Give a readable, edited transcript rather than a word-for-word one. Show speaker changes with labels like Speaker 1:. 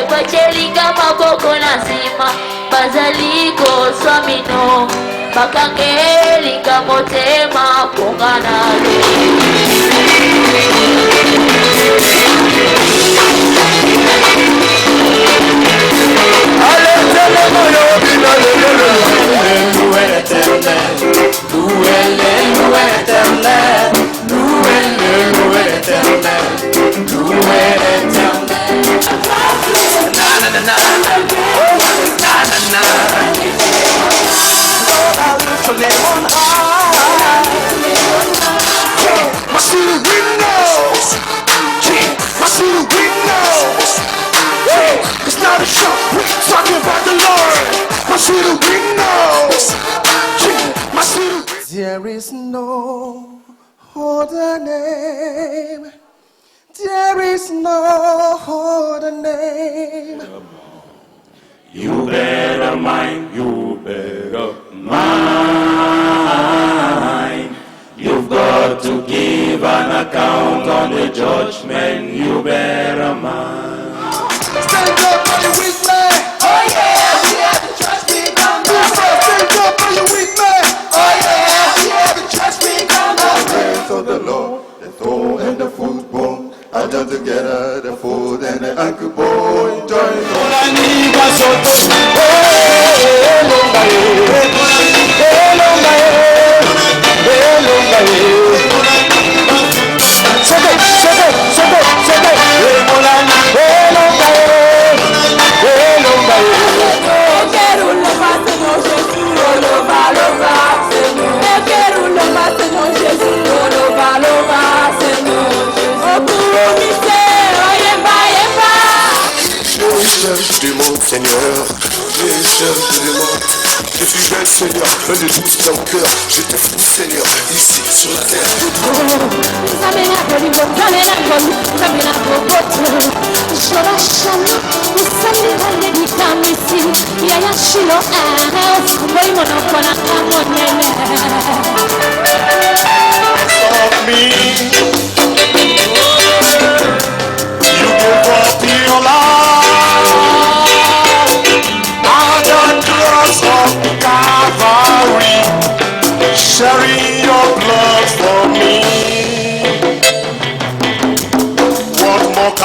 Speaker 1: Bachelinga maboko nasima bazaliko swamino bakangelinga motema ponganale
Speaker 2: There is no other name. There is no other name.
Speaker 3: You better mind, you better mind. You've got to give an account on the judgment. You better mind.
Speaker 2: Stand up, are you with me?
Speaker 1: Oh yeah, yeah, the trust me come down.
Speaker 2: Stand up, are you with me?
Speaker 1: Oh yeah, yeah, the trust me come down.
Speaker 4: Praise of the Lord, the throw and the football. I done together the food and the ankle bone. Join du monde, Seigneur, les cherches du monde. Je suis belle, Seigneur, le doute dans mon cœur. Je te fous, Seigneur, ici sur la terre.
Speaker 3: Of me.